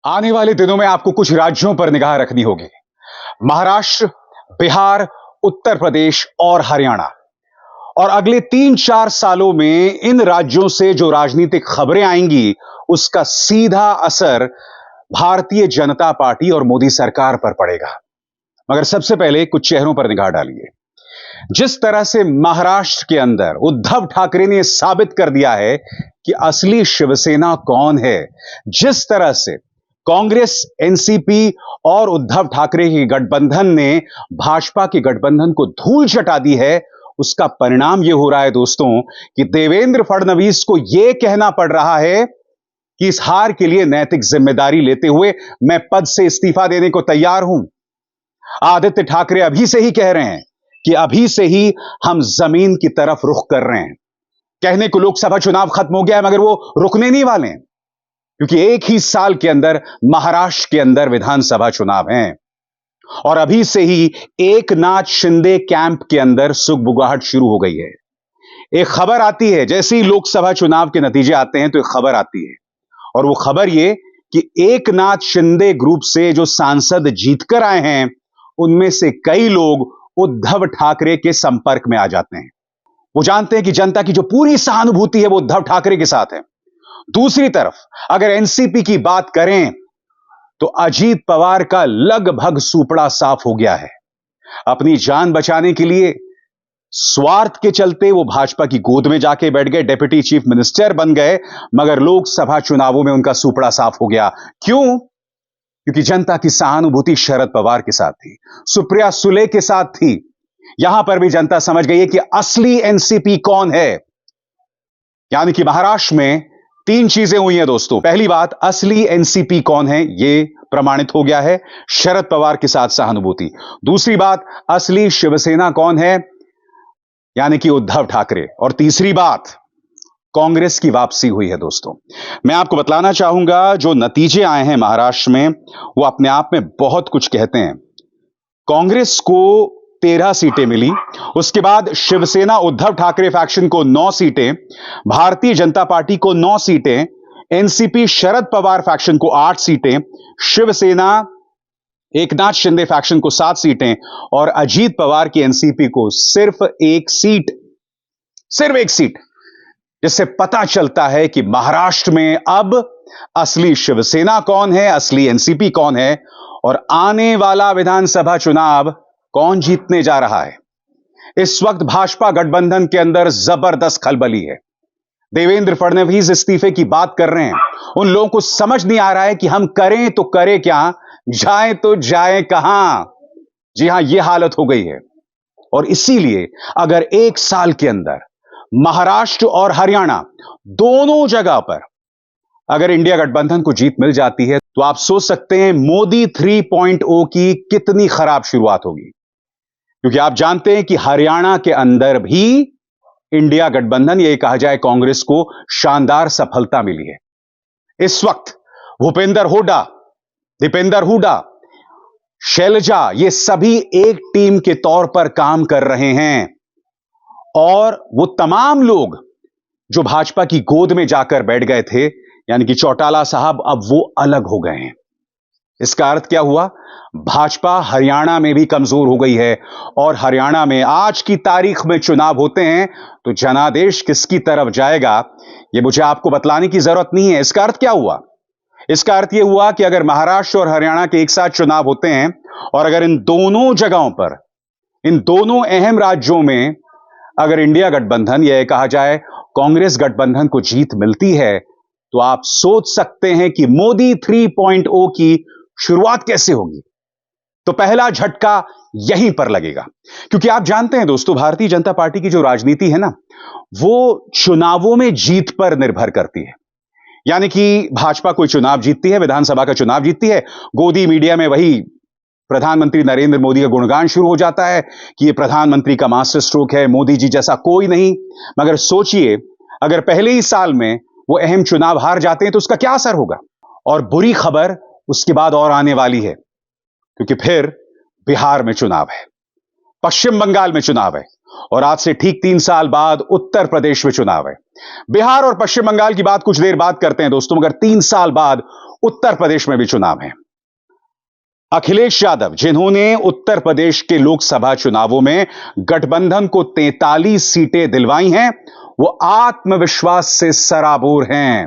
आने वाले दिनों में आपको कुछ राज्यों पर निगाह रखनी होगी। महाराष्ट्र, बिहार, उत्तर प्रदेश और हरियाणा। और अगले 3-4 सालों में इन राज्यों से जो राजनीतिक खबरें आएंगी, उसका सीधा असर भारतीय जनता पार्टी और मोदी सरकार पर पड़ेगा। मगर सबसे पहले कुछ चेहरों पर निगाह डालिए। जिस तरह से महाराष्ट्र के अंदर उद्धव ठाकरे ने साबित कर दिया है कि असली शिवसेना कौन है, जिस तरह से कांग्रेस, एनसीपी और उद्धव ठाकरे के गठबंधन ने भाजपा के गठबंधन को धूल चटा दी है, उसका परिणाम यह हो रहा है दोस्तों कि देवेंद्र फडणवीस को यह कहना पड़ रहा है कि इस हार के लिए नैतिक जिम्मेदारी लेते हुए मैं पद से इस्तीफा देने को तैयार हूं। आदित्य ठाकरे अभी से ही कह रहे हैं कि अभी से ही हम जमीन की तरफ रुख कर रहे हैं। कहने को लोकसभा चुनाव खत्म हो गया है, मगर वो रुकने नहीं वाले हैं, क्योंकि एक ही साल के अंदर महाराष्ट्र के अंदर विधानसभा चुनाव हैं। और अभी से ही एकनाथ शिंदे कैंप के अंदर सुगबुगाहट शुरू हो गई है। एक खबर आती है, जैसे ही लोकसभा चुनाव के नतीजे आते हैं तो एक खबर आती है, और वो खबर ये कि एकनाथ शिंदे ग्रुप से जो सांसद जीतकर आए हैं, उनमें से कई लोग उद्धव ठाकरे के संपर्क में आ जाते हैं। वो जानते हैं कि जनता की जो पूरी सहानुभूति है वो उद्धव ठाकरे के साथ है। दूसरी तरफ अगर एनसीपी की बात करें तो अजीत पवार का लगभग सूपड़ा साफ हो गया है। अपनी जान बचाने के लिए, स्वार्थ के चलते वो भाजपा की गोद में जाके बैठ गए, डिप्टी चीफ मिनिस्टर बन गए, मगर लोकसभा चुनावों में उनका सूपड़ा साफ हो गया। क्यों? क्योंकि जनता की सहानुभूति शरद पवार के साथ थी, सुप्रिया सुले के साथ थी। यहां पर भी जनता समझ गई है कि असली एनसीपी कौन है। यानी कि महाराष्ट्र में 3 चीजें हुई हैं दोस्तों। पहली बात, असली एनसीपी कौन है यह प्रमाणित हो गया है, शरद पवार के साथ सहानुभूति। दूसरी बात, असली शिवसेना कौन है, यानी कि उद्धव ठाकरे। और तीसरी बात, कांग्रेस की वापसी हुई है दोस्तों। मैं आपको बतलाना चाहूंगा, जो नतीजे आए हैं महाराष्ट्र में वो अपने आप में बहुत कुछ कहते हैं। कांग्रेस को 13 सीटें मिली, उसके बाद शिवसेना उद्धव ठाकरे फैक्शन को 9 सीटें, भारतीय जनता पार्टी को 9 सीटें, एनसीपी शरद पवार फैक्शन को 8 सीटें, शिवसेना एकनाथ शिंदे फैक्शन को 7 सीटें और अजीत पवार की एनसीपी को सिर्फ 1 सीट। सिर्फ 1 सीट, जिससे पता चलता है कि महाराष्ट्र में अब असली शिवसेना कौन है, असली एनसीपी कौन है और आने वाला विधानसभा चुनाव कौन जीतने जा रहा है। इस वक्त भाजपा गठबंधन के अंदर जबरदस्त खलबली है। देवेंद्र फडणवीस इस्तीफे की बात कर रहे हैं। उन लोगों को समझ नहीं आ रहा है कि हम करें तो करें क्या, जाएं तो जाएं कहां। जी हां, यह हालत हो गई है। और इसीलिए अगर 1 साल के अंदर महाराष्ट्र और हरियाणा दोनों जगह पर अगर इंडिया गठबंधन को जीत मिल जाती है, तो आप सोच सकते हैं मोदी 3.0 की कितनी खराब शुरुआत होगी। क्योंकि आप जानते हैं कि हरियाणा के अंदर भी इंडिया गठबंधन, यह कहा जाए कांग्रेस को शानदार सफलता मिली है। इस वक्त भूपेंद्र हुड्डा, दीपेंद्र हुड्डा, शैलजा, ये सभी एक टीम के तौर पर काम कर रहे हैं। और वो तमाम लोग जो भाजपा की गोद में जाकर बैठ गए थे, यानी कि चौटाला साहब, अब वो अलग हो गए हैं। इसका अर्थ क्या हुआ? भाजपा हरियाणा में भी कमजोर हो गई है। और हरियाणा में आज की तारीख में चुनाव होते हैं तो जनादेश किसकी तरफ जाएगा, यह मुझे आपको बतलाने की जरूरत नहीं है। इसका अर्थ क्या हुआ? इसका अर्थ यह हुआ कि अगर महाराष्ट्र और हरियाणा के एक साथ चुनाव होते हैं और अगर इन दोनों जगहों पर, इन दोनों अहम राज्यों में अगर इंडिया गठबंधन, यह कहा जाए कांग्रेस गठबंधन को जीत मिलती है, तो आप सोच सकते हैं कि मोदी 3.0 की शुरुआत कैसे होगी। तो पहला झटका यहीं पर लगेगा। क्योंकि आप जानते हैं दोस्तों, भारतीय जनता पार्टी की जो राजनीति है ना, वो चुनावों में जीत पर निर्भर करती है। यानी कि भाजपा कोई चुनाव जीतती है, विधानसभा का चुनाव जीतती है, गोदी मीडिया में वही प्रधानमंत्री नरेंद्र मोदी का गुणगान शुरू हो जाता है कि ये प्रधानमंत्री का मास्टर स्ट्रोक है, मोदी जी जैसा कोई नहीं। मगर सोचिए, अगर पहले ही साल में वो अहम चुनाव हार जाते हैं तो उसका क्या असर होगा। और बुरी खबर उसके बाद और आने वाली है, क्योंकि फिर बिहार में चुनाव है, पश्चिम बंगाल में चुनाव है और आज से ठीक 3 साल बाद उत्तर प्रदेश में चुनाव है। बिहार और पश्चिम बंगाल की बात कुछ देर बाद करते हैं दोस्तों, मगर 3 साल बाद उत्तर प्रदेश में भी चुनाव है। अखिलेश यादव, जिन्होंने उत्तर प्रदेश के लोकसभा चुनावों में गठबंधन को 43 सीटें दिलवाई हैं, वो आत्मविश्वास से सराबोर हैं।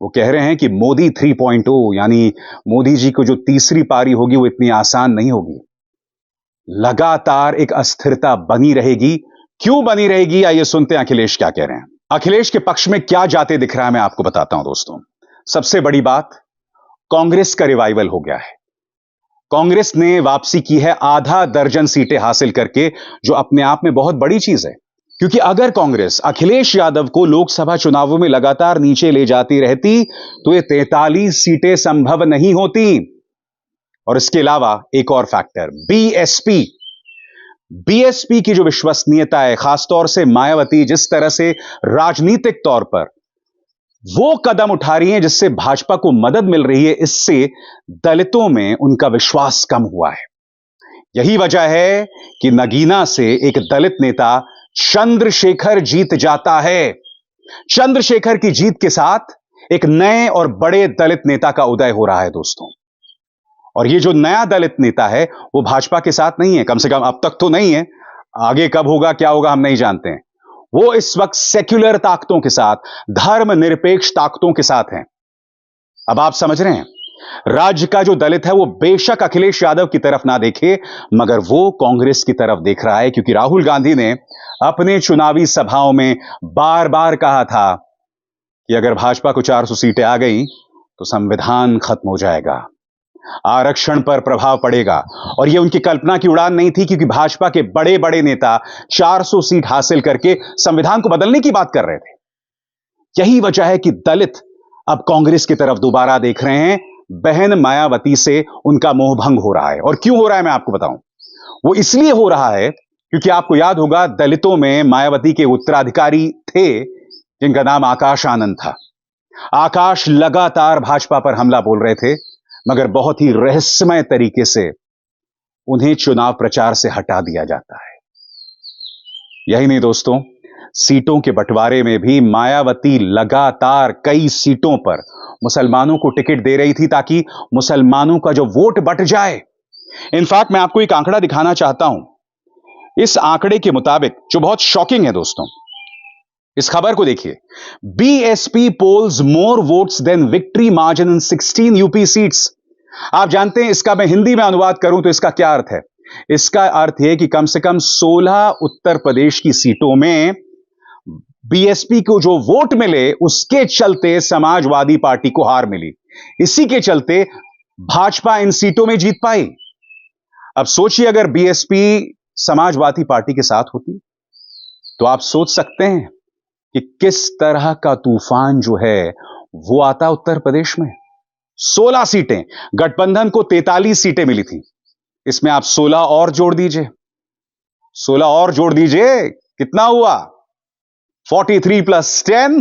वो कह रहे हैं कि मोदी 3.0 यानी मोदी जी को जो तीसरी पारी होगी वो इतनी आसान नहीं होगी। लगातार एक अस्थिरता बनी रहेगी। क्यों बनी रहेगी, आइए सुनते हैं अखिलेश क्या कह रहे हैं। अखिलेश के पक्ष में क्या जाते दिख रहा है, मैं आपको बताता हूं दोस्तों। सबसे बड़ी बात, कांग्रेस का रिवाइवल हो गया है। कांग्रेस ने वापसी की है आधा दर्जन सीटें हासिल करके, जो अपने आप में बहुत बड़ी चीज है। क्योंकि अगर कांग्रेस अखिलेश यादव को लोकसभा चुनावों में लगातार नीचे ले जाती रहती तो ये 43 सीटें संभव नहीं होती। और इसके अलावा एक और फैक्टर, बीएसपी की जो विश्वसनीयता है, खासतौर से मायावती जिस तरह से राजनीतिक तौर पर वो कदम उठा रही हैं जिससे भाजपा को मदद मिल रही है, इससे दलितों में उनका विश्वास कम हुआ है। यही वजह है कि नगीना से एक दलित नेता चंद्रशेखर जीत जाता है। चंद्रशेखर की जीत के साथ एक नए और बड़े दलित नेता का उदय हो रहा है दोस्तों। और ये जो नया दलित नेता है वो भाजपा के साथ नहीं है, कम से कम अब तक तो नहीं है। आगे कब होगा, क्या होगा, हम नहीं जानते हैं। वो इस वक्त सेक्युलर ताकतों के साथ, धर्मनिरपेक्ष ताकतों के साथ हैं। अब आप समझ रहे हैं, राज्य का जो दलित है वो बेशक अखिलेश यादव की तरफ ना देखे, मगर वो कांग्रेस की तरफ देख रहा है। क्योंकि राहुल गांधी ने अपने चुनावी सभाओं में बार बार कहा था कि अगर भाजपा को 400 सीटें आ गई तो संविधान खत्म हो जाएगा, आरक्षण पर प्रभाव पड़ेगा। और यह उनकी कल्पना की उड़ान नहीं थी, क्योंकि भाजपा के बड़े बड़े नेता 400 सीट हासिल करके संविधान को बदलने की बात कर रहे थे। यही वजह है कि दलित अब कांग्रेस की तरफ दोबारा देख रहे हैं। बहन मायावती से उनका मोहभंग हो रहा है। और क्यों हो रहा है मैं आपको बताऊं। वो इसलिए हो रहा है क्योंकि आपको याद होगा, दलितों में मायावती के उत्तराधिकारी थे जिनका नाम आकाश आनंद था। आकाश लगातार भाजपा पर हमला बोल रहे थे, मगर बहुत ही रहस्यमय तरीके से उन्हें चुनाव प्रचार से हटा दिया जाता है। यही नहीं दोस्तों, सीटों के बंटवारे में भी मायावती लगातार कई सीटों पर मुसलमानों को टिकट दे रही थी ताकि मुसलमानों का जो वोट बंट जाए। इनफैक्ट मैं आपको एक आंकड़ा दिखाना चाहता हूं। इस आंकड़े के मुताबिक, जो बहुत शॉकिंग है दोस्तों, इस खबर को देखिए। BSP polls more votes than victory margin in 16 UP seats. आप जानते हैं, इसका मैं हिंदी में अनुवाद करूं तो इसका क्या अर्थ है। इसका अर्थ है कि कम से कम 16 उत्तर प्रदेश की सीटों में बीएसपी को जो वोट मिले उसके चलते समाजवादी पार्टी को हार मिली। इसी के चलते भाजपा इन सीटों में जीत पाई। अब सोचिए, अगर बीएसपी समाजवादी पार्टी के साथ होती तो आप सोच सकते हैं कि किस तरह का तूफान जो है वो आता उत्तर प्रदेश में। 16 सीटें, गठबंधन को 43 सीटें मिली थी, इसमें आप 16 और जोड़ दीजिए, 16 और जोड़ दीजिए, कितना हुआ? 43 प्लस 10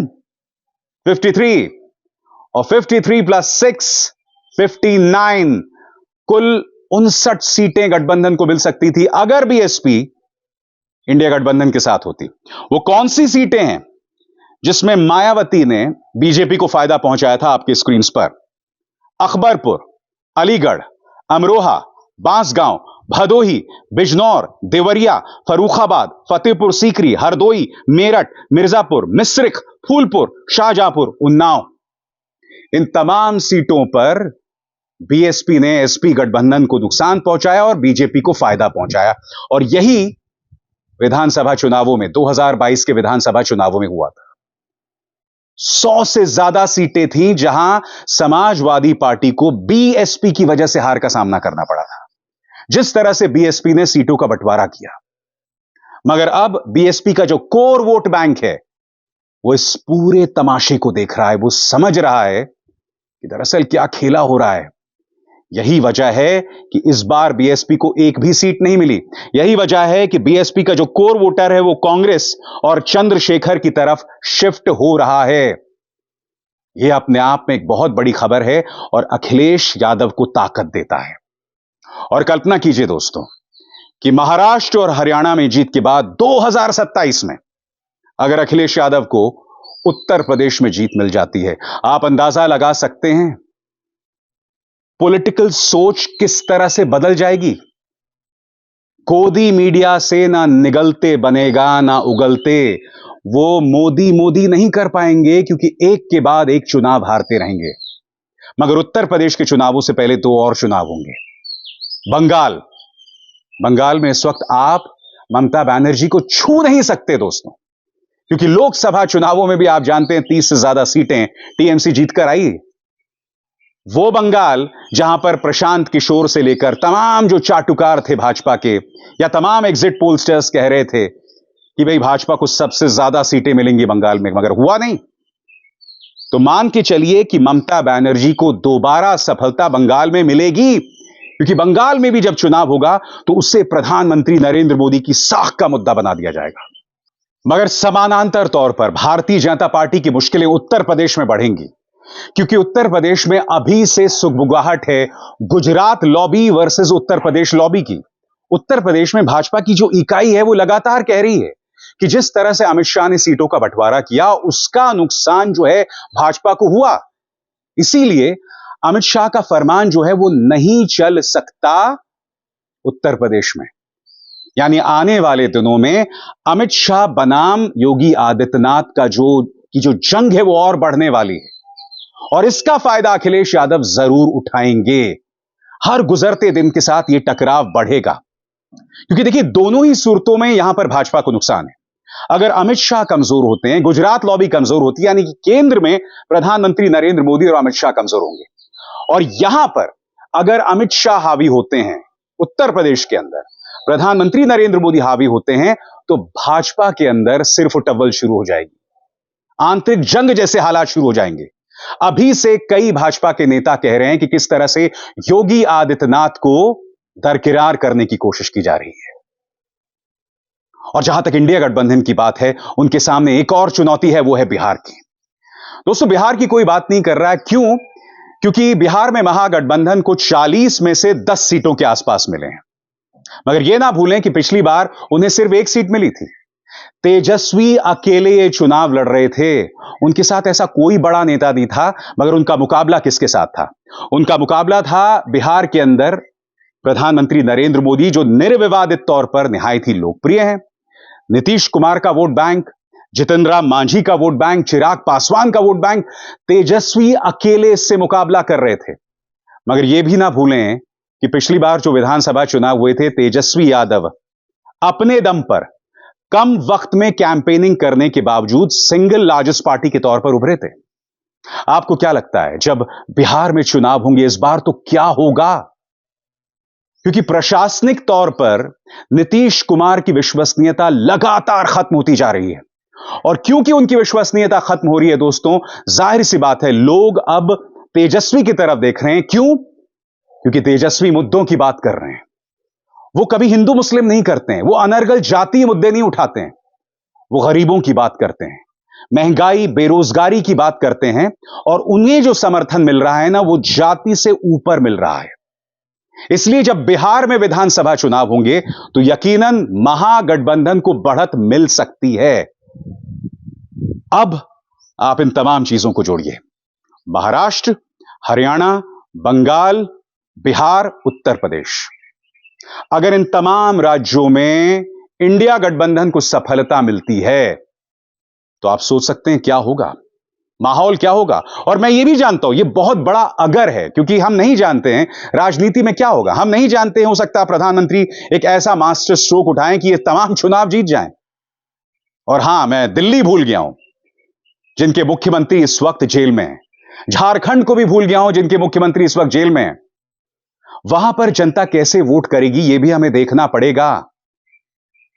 53, और 53 प्लस 6 59, कुल 59 सीटें गठबंधन को मिल सकती थी अगर बीएसपी इंडिया गठबंधन के साथ होती। वो कौन सी सीटें हैं जिसमें मायावती ने बीजेपी को फायदा पहुंचाया था? आपके स्क्रीन पर अकबरपुर, अलीगढ़, अमरोहा, बांसगांव, भदोही, बिजनौर, देवरिया, फर्रुखाबाद, फतेहपुर सीकरी, हरदोई, मेरठ, मिर्जापुर, मिश्रिख, फूलपुर, शाहजहांपुर, उन्नाव। इन तमाम सीटों पर बीएसपी ने एसपी गठबंधन को नुकसान पहुंचाया और बीजेपी को फायदा पहुंचाया। और यही विधानसभा चुनावों में, 2022 के विधानसभा चुनावों में हुआ था। 100 से ज्यादा सीटें थीं जहां समाजवादी पार्टी को बीएसपी की वजह से हार का सामना करना पड़ा था। जिस तरह से बीएसपी ने सीटों का बंटवारा किया, मगर अब बीएसपी का जो कोर वोट बैंक है वो इस पूरे तमाशे को देख रहा है। वो समझ रहा है कि दरअसल क्या खेला हो रहा है। यही वजह है कि इस बार बीएसपी को एक भी सीट नहीं मिली। यही वजह है कि बीएसपी का जो कोर वोटर है वो कांग्रेस और चंद्रशेखर की तरफ शिफ्ट हो रहा है। यह अपने आप में एक बहुत बड़ी खबर है और अखिलेश यादव को ताकत देता है। और कल्पना कीजिए दोस्तों कि महाराष्ट्र और हरियाणा में जीत के बाद 2027 में अगर अखिलेश यादव को उत्तर प्रदेश में जीत मिल जाती है, आप अंदाजा लगा सकते हैं पॉलिटिकल सोच किस तरह से बदल जाएगी। गोदी मीडिया से ना निगलते बनेगा ना उगलते, वो मोदी मोदी नहीं कर पाएंगे क्योंकि एक के बाद एक चुनाव हारते रहेंगे। मगर उत्तर प्रदेश के चुनावों से पहले दो और चुनाव होंगे। बंगाल में इस वक्त आप ममता बनर्जी को छू नहीं सकते दोस्तों, क्योंकि लोकसभा चुनावों में भी आप जानते हैं 30 से ज्यादा सीटें टीएमसी जीतकर आई। वो बंगाल जहां पर प्रशांत किशोर से लेकर तमाम जो चाटुकार थे भाजपा के, या तमाम एग्जिट पोलस्टर्स कह रहे थे कि भाई भाजपा को सबसे ज्यादा सीटें मिलेंगी बंगाल में, मगर हुआ नहीं। तो मान के चलिए कि ममता बनर्जी को दोबारा सफलता बंगाल में मिलेगी, क्योंकि बंगाल में भी जब चुनाव होगा तो उससे प्रधानमंत्री नरेंद्र मोदी की साख का मुद्दा बना दिया जाएगा। मगर समानांतर तौर पर भारतीय जनता पार्टी की मुश्किलें उत्तर प्रदेश में बढ़ेंगी, क्योंकि उत्तर प्रदेश में अभी से सुगबुगाहट है Gujarat lobby versus Uttar Pradesh lobby की। उत्तर प्रदेश में भाजपा की जो इकाई है वो लगातार कह रही है कि जिस तरह से अमित शाह ने सीटों का बंटवारा किया उसका नुकसान जो है भाजपा को हुआ, इसीलिए अमित शाह का फरमान जो है वो नहीं चल सकता उत्तर प्रदेश में। यानी आने वाले दिनों में अमित शाह बनाम योगी आदित्यनाथ का जो जंग है वो और बढ़ने वाली है, और इसका फायदा अखिलेश यादव जरूर उठाएंगे। हर गुजरते दिन के साथ यह टकराव बढ़ेगा, क्योंकि देखिए दोनों ही सूरतों में यहां पर भाजपा को नुकसान है। अगर अमित शाह कमजोर होते हैं, गुजरात लॉबी कमजोर होती है, यानी कि केंद्र में प्रधानमंत्री नरेंद्र मोदी और अमित शाह कमजोर होंगे, और यहां पर अगर अमित शाह हावी होते हैं, उत्तर प्रदेश के अंदर प्रधानमंत्री नरेंद्र मोदी हावी होते हैं, तो भाजपा के अंदर सिर्फ टव्वल शुरू हो जाएगी, आंतरिक जंग जैसे हालात शुरू हो जाएंगे। अभी से कई भाजपा के नेता कह रहे हैं कि किस तरह से योगी आदित्यनाथ को दरकिरार करने की कोशिश की जा रही है। और जहां तक इंडिया गठबंधन की बात है, उनके सामने एक और चुनौती है, वो है बिहार की। दोस्तों बिहार की कोई बात नहीं कर रहा है, क्यों? क्योंकि बिहार में महागठबंधन को 40 में से 10 सीटों के आसपास मिले हैं। मगर यह ना भूलें कि पिछली बार उन्हें सिर्फ एक सीट मिली थी। तेजस्वी अकेले ये चुनाव लड़ रहे थे, उनके साथ ऐसा कोई बड़ा नेता नहीं था। मगर उनका मुकाबला किसके साथ था? उनका मुकाबला था बिहार के अंदर प्रधानमंत्री नरेंद्र मोदी, जो निर्विवादित तौर पर निहायत ही लोकप्रिय हैं, नीतीश कुमार का वोट बैंक, जितन राम मांझी का वोट बैंक, चिराग पासवान का वोट बैंक। तेजस्वी अकेले इससे मुकाबला कर रहे थे। मगर यह भी ना भूलें कि पिछली बार जो विधानसभा चुनाव हुए थे, तेजस्वी यादव अपने दम पर कम वक्त में कैंपेनिंग करने के बावजूद सिंगल लार्जेस्ट पार्टी के तौर पर उभरे थे। आपको क्या लगता है जब बिहार में चुनाव होंगे इस बार तो क्या होगा? क्योंकि प्रशासनिक तौर पर नीतीश कुमार की विश्वसनीयता लगातार खत्म होती जा रही है, और क्योंकि उनकी विश्वसनीयता खत्म हो रही है दोस्तों, जाहिर सी बात है लोग अब तेजस्वी की तरफ देख रहे हैं। क्यों? क्योंकि तेजस्वी मुद्दों की बात कर रहे हैं। वो कभी हिंदू मुस्लिम नहीं करते हैं, वो अनर्गल जातीय मुद्दे नहीं उठाते हैं, वो गरीबों की बात करते हैं, महंगाई बेरोजगारी की बात करते हैं, और उन्हें जो समर्थन मिल रहा है ना, वो जाति से ऊपर मिल रहा है। इसलिए जब बिहार में विधानसभा चुनाव होंगे तो यकीनन महागठबंधन को बढ़त मिल सकती है। अब आप इन तमाम चीजों को जोड़िए, महाराष्ट्र, हरियाणा, बंगाल, बिहार, उत्तर प्रदेश। अगर इन तमाम राज्यों में इंडिया गठबंधन को सफलता मिलती है तो आप सोच सकते हैं क्या होगा, माहौल क्या होगा। और मैं यह भी जानता हूं, यह बहुत बड़ा अगर है, क्योंकि हम नहीं जानते हैं राजनीति में क्या होगा। हम नहीं जानते हैं, हो सकता है प्रधानमंत्री एक ऐसा मास्टर स्ट्रोक उठाएं कि ये तमाम चुनाव जीत जाएं। और हां, मैं दिल्ली भूल गया हूं जिनके मुख्यमंत्री इस वक्त जेल में हैं, झारखंड को भी भूल गया हूं जिनके मुख्यमंत्री इस वक्त जेल में हैं। वहां पर जनता कैसे वोट करेगी यह भी हमें देखना पड़ेगा।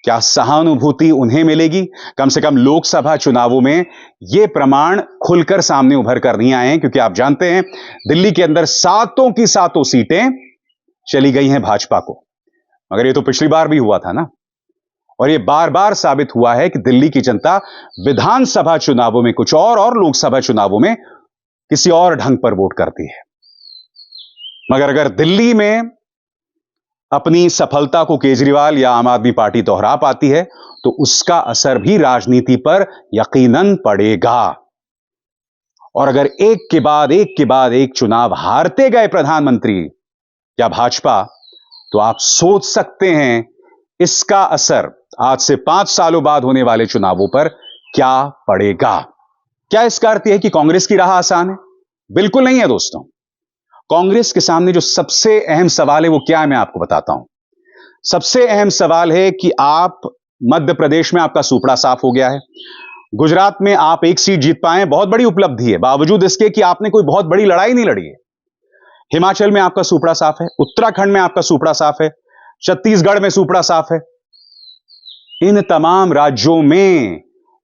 क्या सहानुभूति उन्हें मिलेगी? कम से कम लोकसभा चुनावों में यह प्रमाण खुलकर सामने उभर कर नहीं आए हैं, क्योंकि आप जानते हैं दिल्ली के अंदर सातों की सातों सीटें चली गई हैं भाजपा को। मगर यह तो पिछली बार भी हुआ था ना, और यह बार बार साबित हुआ है कि दिल्ली की जनता विधानसभा चुनावों में कुछ और लोकसभा चुनावों में किसी और ढंग पर वोट करती है। मगर अगर दिल्ली में अपनी सफलता को केजरीवाल या आम आदमी पार्टी दोहरा पाती है तो उसका असर भी राजनीति पर यकीनन पड़ेगा। और अगर एक के बाद एक चुनाव हारते गए प्रधानमंत्री या भाजपा, तो आप सोच सकते हैं इसका असर आज से 5 सालों बाद होने वाले चुनावों पर क्या पड़ेगा। क्या इसका अर्थ यह है कि कांग्रेस की राह आसान है? बिल्कुल नहीं है दोस्तों। कांग्रेस के सामने जो सबसे अहम सवाल है वो क्या है, मैं आपको बताता हूं। सबसे अहम सवाल है कि आप मध्य प्रदेश में आपका सूपड़ा साफ हो गया है, गुजरात में आप एक सीट जीत पाए, बहुत बड़ी उपलब्धि है, बावजूद इसके कि आपने कोई बहुत बड़ी लड़ाई नहीं लड़ी है। हिमाचल में आपका सूपड़ा साफ है, उत्तराखंड में आपका सूपड़ा साफ है, छत्तीसगढ़ में सूपड़ा साफ है। इन तमाम राज्यों में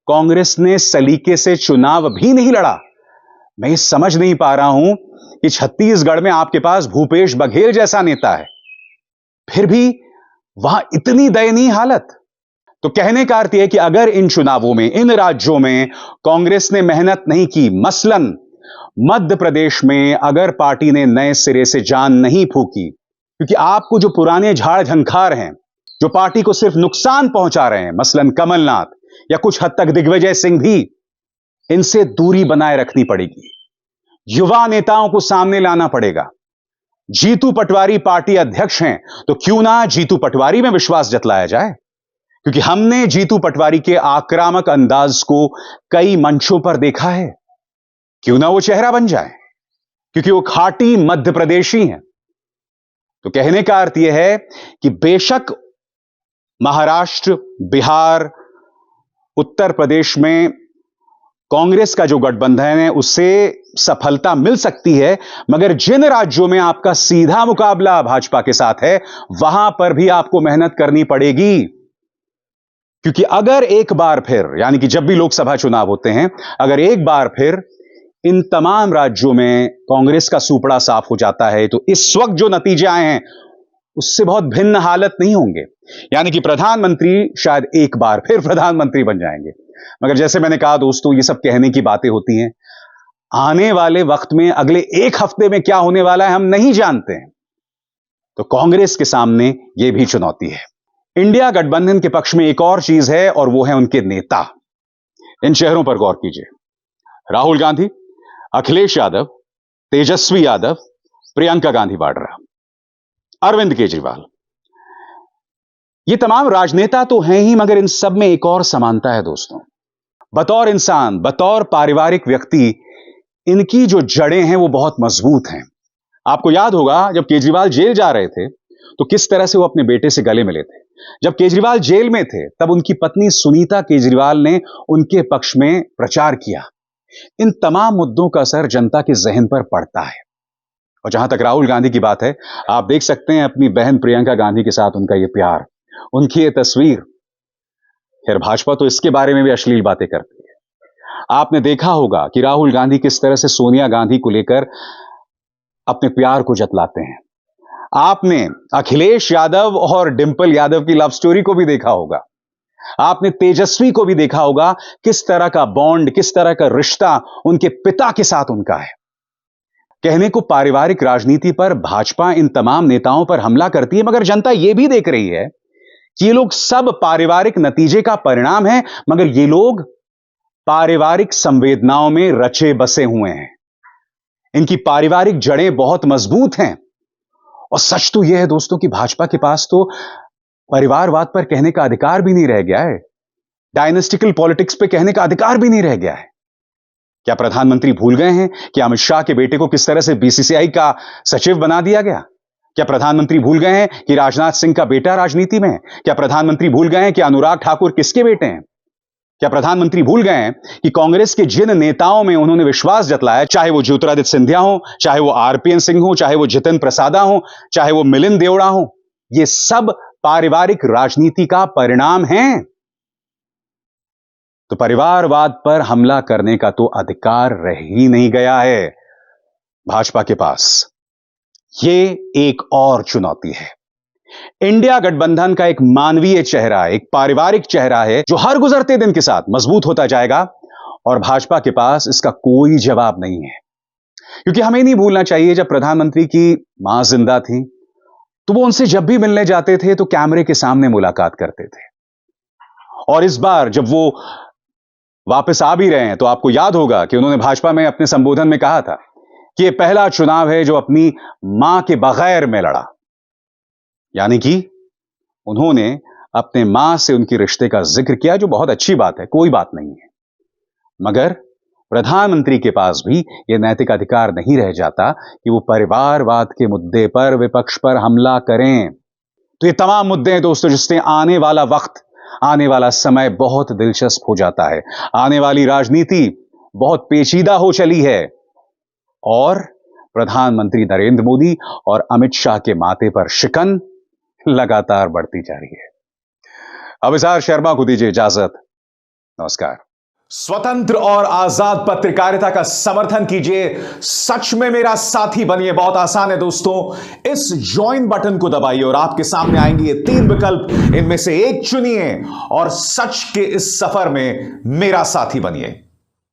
कांग्रेस ने सलीके से चुनाव भी नहीं लड़ा। मैं ये समझ नहीं पा रहा हूं कि छत्तीसगढ़ में आपके पास भूपेश बघेल जैसा नेता है, फिर भी वहां इतनी दयनीय हालत। तो कहने का अर्थ यह है कि अगर इन चुनावों में, इन राज्यों में कांग्रेस ने मेहनत नहीं की, मसलन मध्य प्रदेश में अगर पार्टी ने नए सिरे से जान नहीं फूकी, क्योंकि आपको जो पुराने झाड़ झंखार हैं, जो पार्टी को सिर्फ नुकसान पहुंचा रहे हैं, मसलन कमलनाथ या कुछ हद तक दिग्विजय सिंह भी, इनसे दूरी बनाए रखनी पड़ेगी। युवा नेताओं को सामने लाना पड़ेगा। जीतू पटवारी पार्टी अध्यक्ष हैं, तो क्यों ना जीतू पटवारी में विश्वास जतलाया जाए, क्योंकि हमने जीतू पटवारी के आक्रामक अंदाज को कई मंचों पर देखा है। क्यों ना वो चेहरा बन जाए, क्योंकि वो खाटी मध्य प्रदेशी हैं। तो कहने का अर्थ यह है कि बेशक महाराष्ट्र, बिहार, उत्तर प्रदेश में कांग्रेस का जो गठबंधन है उससे सफलता मिल सकती है, मगर जिन राज्यों में आपका सीधा मुकाबला भाजपा के साथ है, वहां पर भी आपको मेहनत करनी पड़ेगी। क्योंकि अगर एक बार फिर, यानी कि जब भी लोकसभा चुनाव होते हैं, अगर एक बार फिर इन तमाम राज्यों में कांग्रेस का सूपड़ा साफ हो जाता है, तो इस वक्त जो नतीजे आए हैं उससे बहुत भिन्न हालत नहीं होंगे। यानी कि प्रधानमंत्री शायद एक बार फिर प्रधानमंत्री बन जाएंगे। मगर जैसे मैंने कहा दोस्तों, ये सब कहने की बातें होती हैं। आने वाले वक्त में, अगले एक हफ्ते में क्या होने वाला है हम नहीं जानते हैं। तो कांग्रेस के सामने यह भी चुनौती है। इंडिया गठबंधन के पक्ष में एक और चीज है, और वो है उनके नेता। इन चेहरों पर गौर कीजिए। राहुल गांधी, अखिलेश यादव, तेजस्वी यादव, प्रियंका गांधी वाड्रा, अरविंद केजरीवाल। ये तमाम राजनेता तो हैं ही, मगर इन सब में एक और समानता है दोस्तों। बतौर इंसान, बतौर पारिवारिक व्यक्ति, इनकी जो जड़ें हैं वो बहुत मजबूत हैं। आपको याद होगा जब केजरीवाल जेल जा रहे थे तो किस तरह से वो अपने बेटे से गले मिले थे। जब केजरीवाल जेल में थे तब उनकी पत्नी सुनीता केजरीवाल ने उनके पक्ष में प्रचार किया। इन तमाम मुद्दों का असर जनता के जहन पर पड़ता है। और जहां तक राहुल गांधी की बात है, आप देख सकते हैं अपनी बहन प्रियंका गांधी के साथ उनका यह प्यार, उनकी ये तस्वीर। खैर, भाजपा तो इसके बारे में भी अश्लील बातें करती है। आपने देखा होगा कि राहुल गांधी किस तरह से सोनिया गांधी को लेकर अपने प्यार को जतलाते हैं। आपने अखिलेश यादव और डिंपल यादव की लव स्टोरी को भी देखा होगा। आपने तेजस्वी को भी देखा होगा, किस तरह का बॉन्ड, किस तरह का रिश्ता उनके पिता के साथ उनका है। कहने को पारिवारिक राजनीति पर भाजपा इन तमाम नेताओं पर हमला करती है, मगर जनता यह भी देख रही है कि ये लोग सब पारिवारिक नतीजे का परिणाम है, मगर ये लोग पारिवारिक संवेदनाओं में रचे बसे हुए हैं। इनकी पारिवारिक जड़ें बहुत मजबूत हैं। और सच तो यह है दोस्तों कि भाजपा के पास तो परिवारवाद पर कहने का अधिकार भी नहीं रह गया है। डायनेस्टिकल पॉलिटिक्स पे कहने का अधिकार भी नहीं रह गया है। क्या प्रधानमंत्री भूल गए हैं कि अमित शाह के बेटे को किस तरह से बीसीसीआई का सचिव बना दिया गया? क्या प्रधानमंत्री भूल गए हैं कि राजनाथ सिंह का बेटा राजनीति में है? क्या प्रधानमंत्री भूल गए हैं कि अनुराग ठाकुर किसके बेटे हैं? क्या प्रधानमंत्री भूल गए हैं कि कांग्रेस के जिन नेताओं में उन्होंने विश्वास जतलाया, चाहे वो ज्योतिरादित्य सिंधिया हो, चाहे वो आरपीएन सिंह हो, चाहे वो जितेंद्र प्रसादा हो, चाहे वो मिलिंद देवड़ा हो, ये सब पारिवारिक राजनीति का परिणाम है। तो परिवारवाद पर हमला करने का तो अधिकार रह ही नहीं गया है भाजपा के पास। ये एक और चुनौती है। इंडिया गठबंधन का एक मानवीय चेहरा है, एक पारिवारिक चेहरा है, जो हर गुजरते दिन के साथ मजबूत होता जाएगा, और भाजपा के पास इसका कोई जवाब नहीं है। क्योंकि हमें नहीं भूलना चाहिए, जब प्रधानमंत्री की मां जिंदा थी तो वो उनसे जब भी मिलने जाते थे तो कैमरे के सामने मुलाकात करते थे। और इस बार जब वो वापस आ भी रहे हैं तो आपको याद होगा कि उन्होंने भाजपा में अपने संबोधन में कहा था कि यह पहला चुनाव है जो अपनी मां के बगैर में लड़ा। यानी कि उन्होंने अपने मां से उनके रिश्ते का जिक्र किया, जो बहुत अच्छी बात है, कोई बात नहीं है। मगर प्रधानमंत्री के पास भी यह नैतिक अधिकार नहीं रह जाता कि वो परिवारवाद के मुद्दे पर विपक्ष पर हमला करें। तो ये तमाम मुद्दे हैं दोस्तों जिससे आने वाला वक्त, आने वाला समय बहुत दिलचस्प हो जाता है। आने वाली राजनीति बहुत पेचीदा हो चली है और प्रधानमंत्री नरेंद्र मोदी और अमित शाह के माथे पर शिकन लगातार बढ़ती जा रही है। अभिसार शर्मा को दीजिए इजाजत। नमस्कार। स्वतंत्र और आजाद पत्रकारिता का समर्थन कीजिए, सच में मेरा साथी बनिए। बहुत आसान है दोस्तों, इस ज्वाइन बटन को दबाइए और आपके सामने आएंगे ये 3 विकल्प, इनमें से एक चुनिए और सच के इस सफर में मेरा साथी बनिए।